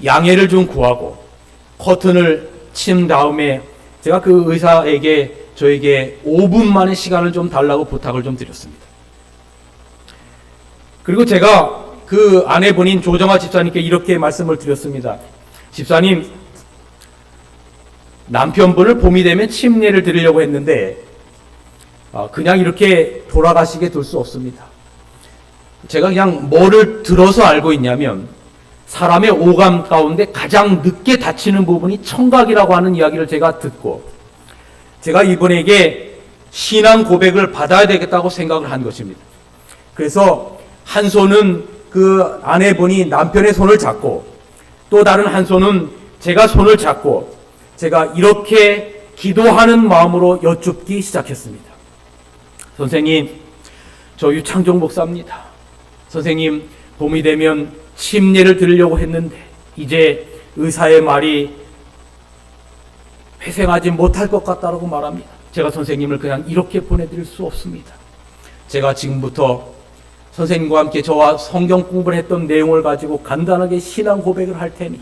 양해를 좀 구하고 커튼을 친 다음에 제가 그 의사에게 저에게 5분 만의 시간을 좀 달라고 부탁을 좀 드렸습니다. 그리고 제가 그 아내분인 조정아 집사님께 이렇게 말씀을 드렸습니다. 집사님, 남편분을 봄이 되면 침례를 드리려고 했는데 그냥 이렇게 돌아가시게 둘 수 없습니다. 제가 그냥 뭐를 들어서 알고 있냐면 사람의 오감 가운데 가장 늦게 다치는 부분이 청각이라고 하는 이야기를 제가 듣고 제가 이분에게 신앙 고백을 받아야 되겠다고 생각을 한 것입니다. 그래서 한 손은 그 아내분이 남편의 손을 잡고 또 다른 한 손은 제가 손을 잡고 제가 이렇게 기도하는 마음으로 여쭙기 시작했습니다. 선생님, 저 유창종 목사입니다. 선생님, 봄이 되면 침례를 드리려고 했는데 이제 의사의 말이 회생하지 못할 것 같다고 말합니다. 제가 선생님을 그냥 이렇게 보내드릴 수 없습니다. 제가 지금부터 선생님과 함께 저와 성경 공부를 했던 내용을 가지고 간단하게 신앙 고백을 할 테니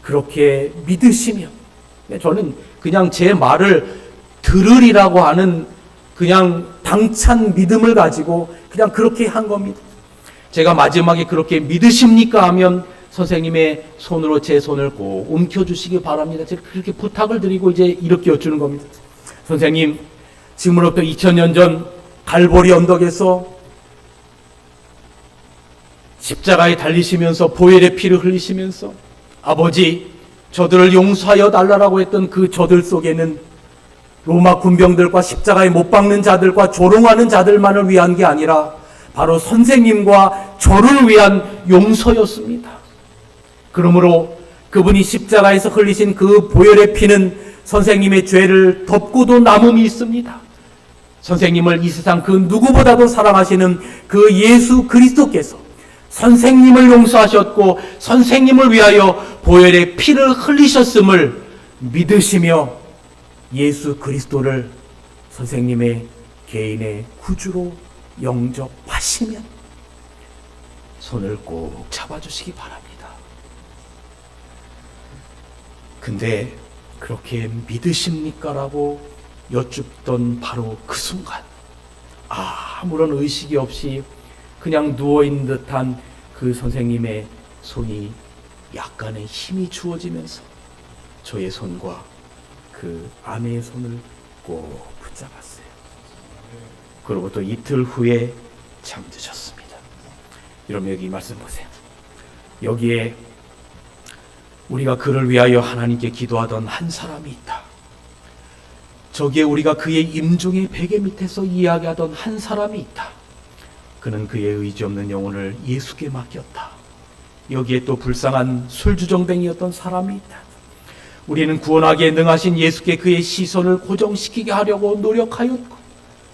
그렇게 믿으시면, 저는 그냥 제 말을 들으리라고 하는 그냥 당찬 믿음을 가지고 그냥 그렇게 한 겁니다. 제가 마지막에 그렇게 믿으십니까 하면 선생님의 손으로 제 손을 꼭 움켜주시기 바랍니다. 제가 그렇게 부탁을 드리고 이제 이렇게 여쭈는 겁니다. 선생님, 지금으로부터 2000년 전 갈보리 언덕에서 십자가에 달리시면서 보혈의 피를 흘리시면서 아버지, 저들을 용서하여 달라고 했던 그 저들 속에는 로마 군병들과 십자가에 못 박는 자들과 조롱하는 자들만을 위한 게 아니라 바로 선생님과 저를 위한 용서였습니다. 그러므로 그분이 십자가에서 흘리신 그 보혈의 피는 선생님의 죄를 덮고도 남음이 있습니다. 선생님을 이 세상 그 누구보다도 사랑하시는 그 예수 그리스도께서 선생님을 용서하셨고 선생님을 위하여 보혈의 피를 흘리셨음을 믿으시며 예수 그리스도를 선생님의 개인의 구주로 영접하시면 손을 꼭 잡아주시기 바랍니다. 근데 그렇게 믿으십니까? 라고 여쭙던 바로 그 순간 아무런 의식이 없이 그냥 누워있는 듯한 그 선생님의 손이 약간의 힘이 주어지면서 저의 손과 그 아내의 손을 꼭 붙잡았어요. 그로부터 이틀 후에 잠드셨습니다. 여러분 여기 말씀 보세요. 여기에 우리가 그를 위하여 하나님께 기도하던 한 사람이 있다. 저기에 우리가 그의 임종의 베개 밑에서 이야기하던 한 사람이 있다. 그는 그의 의지 없는 영혼을 예수께 맡겼다. 여기에 또 불쌍한 술주정뱅이였던 사람이 있다. 우리는 구원하기에 능하신 예수께 그의 시선을 고정시키게 하려고 노력하였고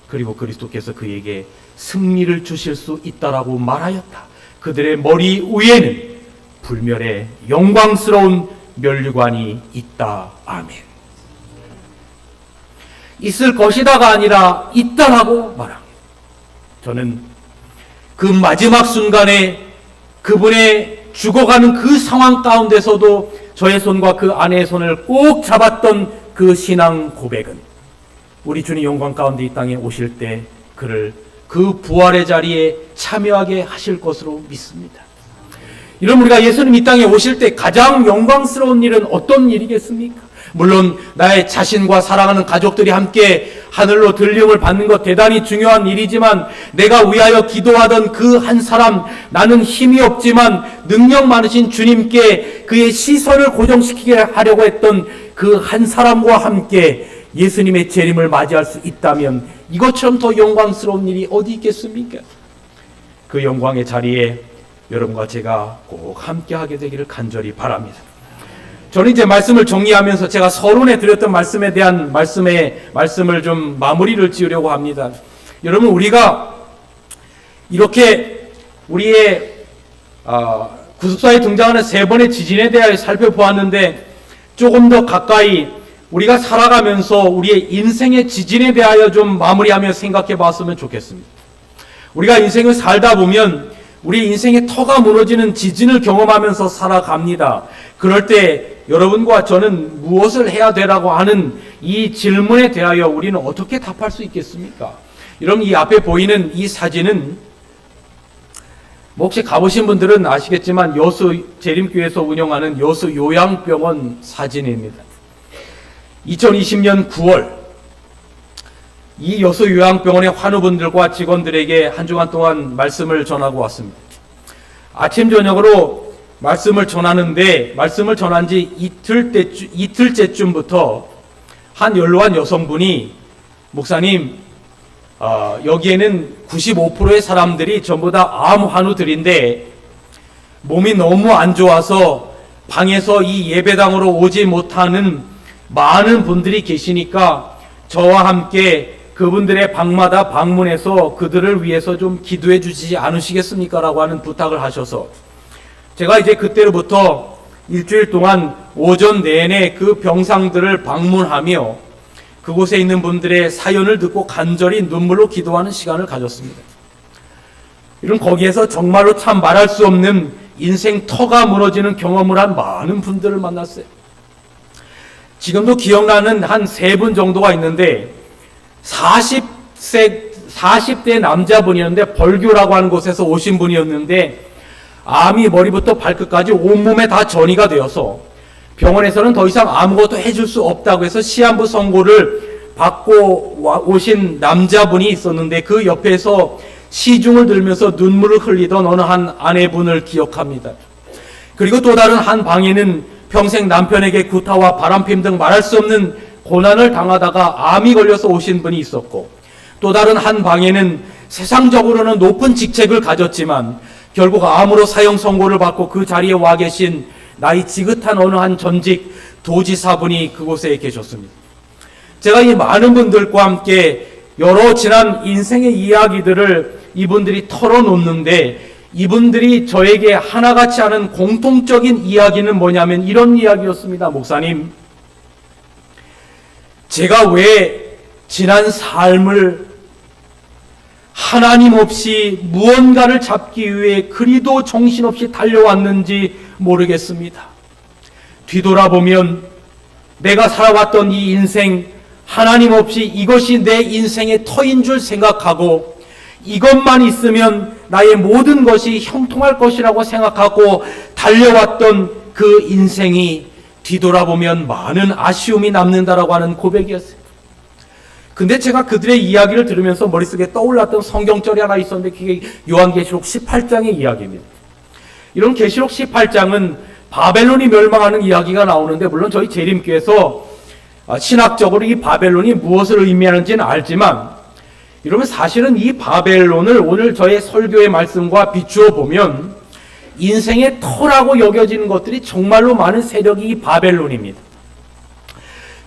그리고 그리스도께서 그에게 승리를 주실 수 있다라고 말하였다. 그들의 머리 위에는 불멸의 영광스러운 면류관이 있다. 아멘. 있을 것이다가 아니라 있다라고 말합니다. 저는 그 마지막 순간에 그분의 죽어가는 그 상황 가운데서도 저의 손과 그 아내의 손을 꼭 잡았던 그 신앙 고백은 우리 주님 영광 가운데 이 땅에 오실 때 그를 그 부활의 자리에 참여하게 하실 것으로 믿습니다. 이런 우리가 예수님 이 땅에 오실 때 가장 영광스러운 일은 어떤 일이겠습니까? 물론 나의 자신과 사랑하는 가족들이 함께 하늘로 들림을 받는 것 대단히 중요한 일이지만 내가 위하여 기도하던 그 한 사람, 나는 힘이 없지만 능력 많으신 주님께 그의 시선을 고정시키게 하려고 했던 그 한 사람과 함께 예수님의 재림을 맞이할 수 있다면 이것처럼 더 영광스러운 일이 어디 있겠습니까? 그 영광의 자리에 여러분과 제가 꼭 함께 하게 되기를 간절히 바랍니다. 저는 이제 말씀을 정리하면서 제가 서론에 드렸던 말씀에 대한 말씀을 좀 마무리를 지으려고 합니다. 여러분, 우리가 이렇게 우리의 구속사에 등장하는 세 번의 지진에 대하여 살펴보았는데 조금 더 가까이 우리가 살아가면서 우리의 인생의 지진에 대하여 좀 마무리하며 생각해 봤으면 좋겠습니다. 우리가 인생을 살다 보면 우리 인생의 터가 무너지는 지진을 경험하면서 살아갑니다. 그럴 때 여러분과 저는 무엇을 해야 되라고 하는 이 질문에 대하여 우리는 어떻게 답할 수 있겠습니까? 여러분, 이 앞에 보이는 이 사진은 혹시 가보신 분들은 아시겠지만 여수 재림교회에서 운영하는 여수 요양병원 사진입니다. 2020년 9월 이 여수 요양병원의 환우분들과 직원들에게 한 주간 동안 말씀을 전하고 왔습니다. 아침 저녁으로 말씀을 전하는데 말씀을 전한 지 이틀째쯤부터 한 연로한 여성분이 목사님, 여기에는 95%의 사람들이 전부 다 암 환우들인데 몸이 너무 안 좋아서 방에서 이 예배당으로 오지 못하는 많은 분들이 계시니까 저와 함께 그분들의 방마다 방문해서 그들을 위해서 좀 기도해 주시지 않으시겠습니까? 라고 하는 부탁을 하셔서 제가 이제 그때로부터 일주일 동안 오전 내내 그 병상들을 방문하며 그곳에 있는 분들의 사연을 듣고 간절히 눈물로 기도하는 시간을 가졌습니다. 이런 거기에서 정말로 참 말할 수 없는 인생 터가 무너지는 경험을 한 많은 분들을 만났어요. 지금도 기억나는 한 3분 정도가 있는데 40대 남자분이었는데 벌교라고 하는 곳에서 오신 분이었는데 암이 머리부터 발끝까지 온몸에 다 전이가 되어서 병원에서는 더 이상 아무것도 해줄 수 없다고 해서 시한부 선고를 받고 오신 남자분이 있었는데 그 옆에서 시중을 들면서 눈물을 흘리던 어느 한 아내분을 기억합니다. 그리고 또 다른 한 방에는 평생 남편에게 구타와 바람핌 등 말할 수 없는 고난을 당하다가 암이 걸려서 오신 분이 있었고 또 다른 한 방에는 세상적으로는 높은 직책을 가졌지만 결국 암으로 사형 선고를 받고 그 자리에 와 계신 나이 지긋한 어느 한 전직 도지사분이 그곳에 계셨습니다. 제가 이 많은 분들과 함께 여러 지난 인생의 이야기들을 이분들이 털어놓는데 이분들이 저에게 하나같이 하는 공통적인 이야기는 뭐냐면 이런 이야기였습니다. 목사님, 제가 왜 지난 삶을 하나님 없이 무언가를 잡기 위해 그리도 정신없이 달려왔는지 모르겠습니다. 뒤돌아보면 내가 살아왔던 이 인생 하나님 없이 이것이 내 인생의 터인 줄 생각하고 이것만 있으면 나의 모든 것이 형통할 것이라고 생각하고 달려왔던 그 인생이 뒤돌아보면 많은 아쉬움이 남는다라고 하는 고백이었어요. 근데 제가 그들의 이야기를 들으면서 머릿속에 떠올랐던 성경절이 하나 있었는데 그게 요한계시록 18장의 이야기입니다. 이런 계시록 18장은 바벨론이 멸망하는 이야기가 나오는데 물론 저희 재림교에서 신학적으로 이 바벨론이 무엇을 의미하는지는 알지만 이러면 사실은 이 바벨론을 오늘 저의 설교의 말씀과 비추어 보면 인생의 터라고 여겨지는 것들이 정말로 많은 세력이 이 바벨론입니다.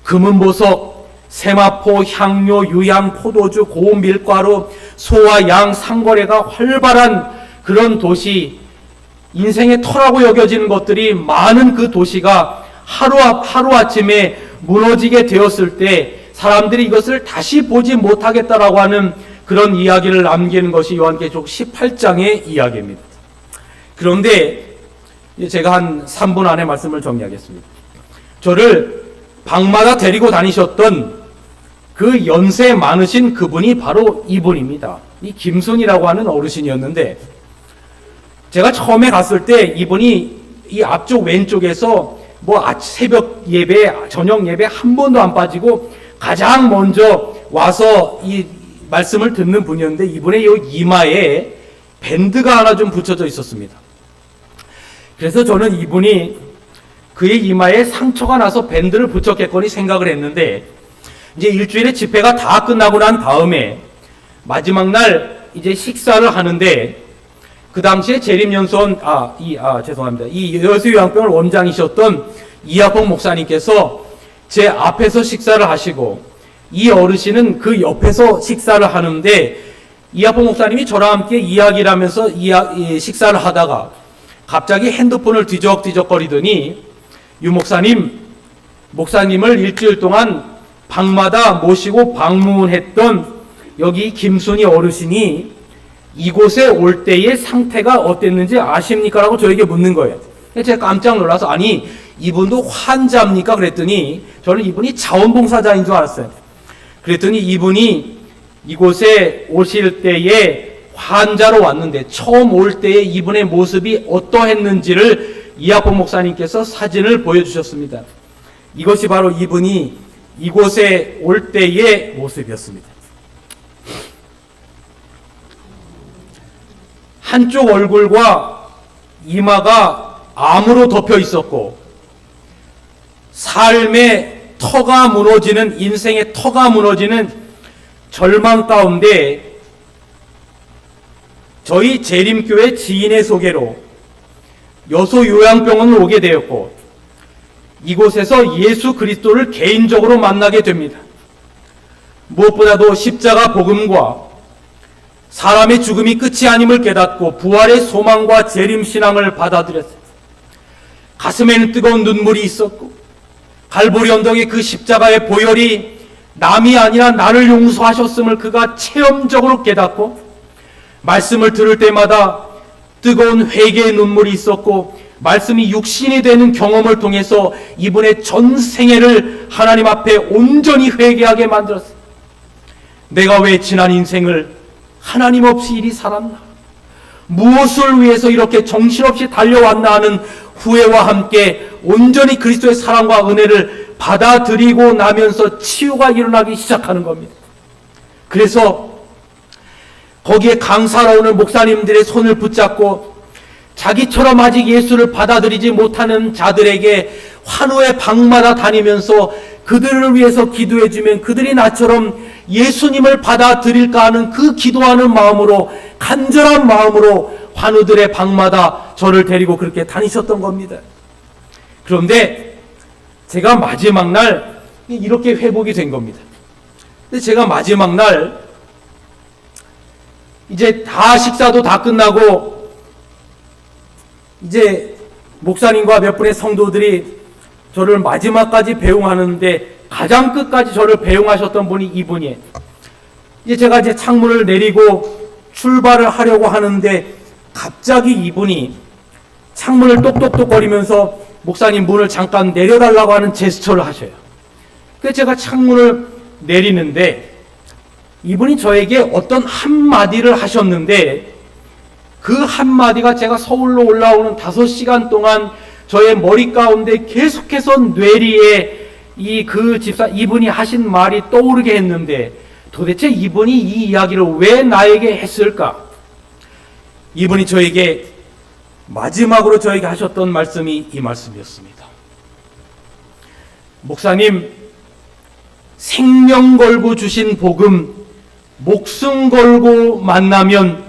금은보석, 세마포, 향료, 유향, 포도주, 고운 밀가루, 소와 양 상거래가 활발한 그런 도시, 인생의 터라고 여겨지는 것들이 많은 그 도시가 하루아침에 무너지게 되었을 때 사람들이 이것을 다시 보지 못하겠다라고 하는 그런 이야기를 남기는 것이 요한계시록 18장의 이야기입니다. 그런데 제가 한 3분 안에 말씀을 정리하겠습니다. 저를 방마다 데리고 다니셨던 그 연세 많으신 그분이 바로 이분입니다. 이 김순이라고 하는 어르신이었는데, 제가 처음에 갔을 때 이분이 이 앞쪽 왼쪽에서 새벽 예배, 저녁 예배 한 번도 안 빠지고 가장 먼저 와서 이 말씀을 듣는 분이었는데, 이분의 이 이마에 밴드가 하나 좀 붙여져 있었습니다. 그래서 저는 이분이 그의 이마에 상처가 나서 밴드를 붙였겠거니 생각을 했는데, 이제 일주일의 집회가 다 끝나고 난 다음에 마지막 날 이제 식사를 하는데, 그 당시에 재림연수원 죄송합니다. 이 여수요양병원 원장이셨던 이하봉 목사님께서 제 앞에서 식사를 하시고, 이 어르신은 그 옆에서 식사를 하는데, 이하봉 목사님이 저랑 함께 이야기를 하면서 식사를 하다가 갑자기 핸드폰을 뒤적뒤적거리더니, 유 목사님을 일주일 동안 방마다 모시고 방문했던 여기 김순이 어르신이 이곳에 올 때의 상태가 어땠는지 아십니까? 라고 저에게 묻는 거예요. 제가 깜짝 놀라서, 아니 이분도 환자입니까? 그랬더니 저는 이분이 자원봉사자인 줄 알았어요. 그랬더니 이분이 이곳에 오실 때에 환자로 왔는데 처음 올 때에 이분의 모습이 어떠했는지를 이하봉 목사님께서 사진을 보여주셨습니다. 이것이 바로 이분이 이곳에 올 때의 모습이었습니다. 한쪽 얼굴과 이마가 암으로 덮여 있었고, 삶의 터가 무너지는, 인생의 터가 무너지는 절망 가운데 저희 재림교회 지인의 소개로 여수요양병원을 오게 되었고, 이곳에서 예수 그리스도를 개인적으로 만나게 됩니다. 무엇보다도 십자가 복음과 사람의 죽음이 끝이 아님을 깨닫고 부활의 소망과 재림신앙을 받아들였어요. 가슴에는 뜨거운 눈물이 있었고, 갈보리 언덕의 그 십자가의 보혈이 남이 아니라 나를 용서하셨음을 그가 체험적으로 깨닫고, 말씀을 들을 때마다 뜨거운 회개의 눈물이 있었고, 말씀이 육신이 되는 경험을 통해서 이분의 전생애를 하나님 앞에 온전히 회개하게 만들었어요. 내가 왜 지난 인생을 하나님 없이 이리 살았나? 무엇을 위해서 이렇게 정신없이 달려왔나 하는 후회와 함께 온전히 그리스도의 사랑과 은혜를 받아들이고 나면서 치유가 일어나기 시작하는 겁니다. 그래서 거기에 강사로 오는 목사님들의 손을 붙잡고 자기처럼 아직 예수를 받아들이지 못하는 자들에게 환우의 방마다 다니면서 그들을 위해서 기도해주면 그들이 나처럼 예수님을 받아들일까 하는 그 기도하는 마음으로, 간절한 마음으로 환우들의 방마다 저를 데리고 그렇게 다니셨던 겁니다. 그런데 제가 마지막 날 이렇게 회복이 된 겁니다. 근데 제가 마지막 날 이제 다 식사도 다 끝나고 이제 목사님과 몇 분의 성도들이 저를 마지막까지 배웅하는데 가장 끝까지 저를 배웅하셨던 분이 이분이에요. 이제 제가 이제 창문을 내리고 출발을 하려고 하는데 갑자기 이분이 창문을 똑똑똑거리면서 목사님 문을 잠깐 내려달라고 하는 제스처를 하셔요. 그래서 제가 창문을 내리는데 이분이 저에게 어떤 한마디를 하셨는데, 그 한마디가 제가 서울로 올라오는 5시간 동안 저의 머리 가운데 계속해서 뇌리에 이분이 하신 말이 떠오르게 했는데, 도대체 이분이 이 이야기를 왜 나에게 했을까? 이분이 저에게 마지막으로 저에게 하셨던 말씀이 이 말씀이었습니다. 목사님, 생명 걸고 주신 복음, 목숨 걸고 만나면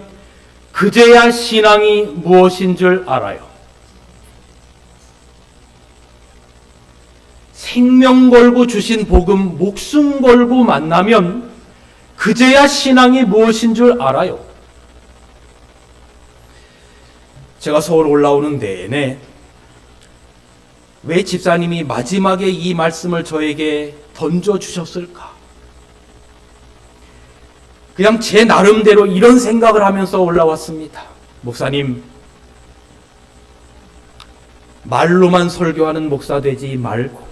그제야 신앙이 무엇인 줄 알아요. 생명 걸고 주신 복음 목숨 걸고 만나면 그제야 신앙이 무엇인 줄 알아요. 제가 서울 올라오는 내내 왜 집사님이 마지막에 이 말씀을 저에게 던져주셨을까? 그냥 제 나름대로 이런 생각을 하면서 올라왔습니다. 목사님, 말로만 설교하는 목사 되지 말고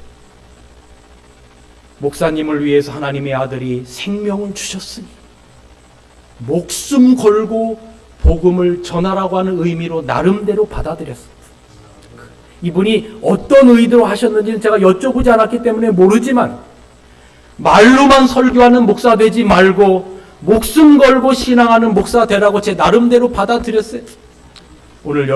목사님을 위해서 하나님의 아들이 생명을 주셨으니 목숨 걸고 복음을 전하라고 하는 의미로 나름대로 받아들였습니다. 이분이 어떤 의도로 하셨는지는 제가 여쭤보지 않았기 때문에 모르지만 말로만 설교하는 목사 되지 말고 목숨 걸고 신앙하는 목사 되라고 제 나름대로 받아들였어요. 오늘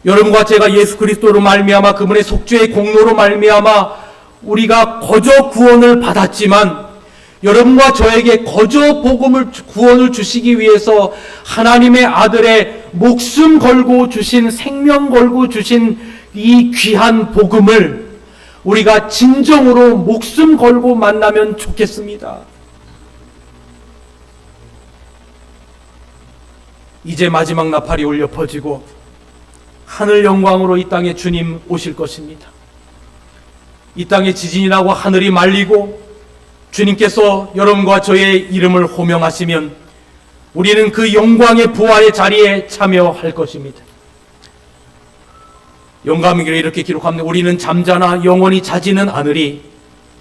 여러분과 제가 예수 그리스도로 말미암아 그분의 속죄의 공로로 말미암아 우리가 거저 구원을 받았지만 여러분과 저에게 거저 구원을 주시기 위해서 하나님의 아들의 목숨 걸고 주신 생명 걸고 주신 이 귀한 복음을 우리가 진정으로 목숨 걸고 만나면 좋겠습니다. 이제 마지막 나팔이 울려 퍼지고 하늘 영광으로 이 땅에 주님 오실 것입니다. 이 땅에 지진이 나고 하늘이 말리고 주님께서 여러분과 저의 이름을 호명하시면 우리는 그 영광의 부활의 자리에 참여할 것입니다. 영감기를 이렇게 기록합니다. 우리는 잠자나 영원히 자지는 않으리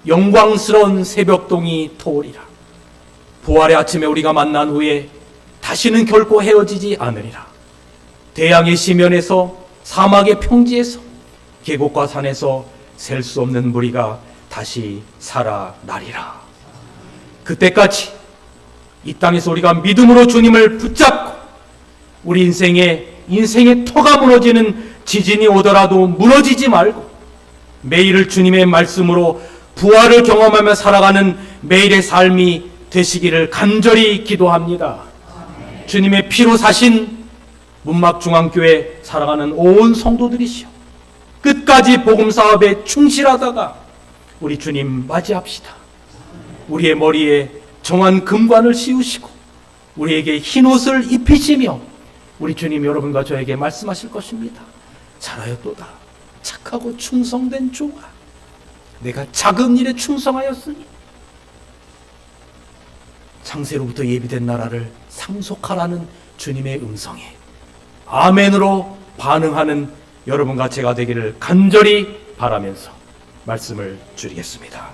영광스러운 새벽동이 터오리라. 부활의 아침에 우리가 만난 후에 다시는 결코 헤어지지 않으리라. 대양의 시면에서 사막의 평지에서 계곡과 산에서 셀 수 없는 무리가 다시 살아나리라. 그때까지 이 땅에서 우리가 믿음으로 주님을 붙잡고 우리 인생의 터가 무너지는 지진이 오더라도 무너지지 말고 매일을 주님의 말씀으로 부활을 경험하며 살아가는 매일의 삶이 되시기를 간절히 기도합니다. 주님의 피로 사신 문막중앙교회 살아가는 온 성도들이시여 끝까지 복음사업에 충실하다가 우리 주님 맞이합시다. 우리의 머리에 정한 금관을 씌우시고 우리에게 흰옷을 입히시며 우리 주님 여러분과 저에게 말씀하실 것입니다. 잘하였도다 착하고 충성된 종아, 내가 작은 일에 충성하였으니 창세로부터 예비된 나라를 상속하라는 주님의 음성에 아멘으로 반응하는 여러분과 제가 되기를 간절히 바라면서 말씀을 줄이겠습니다.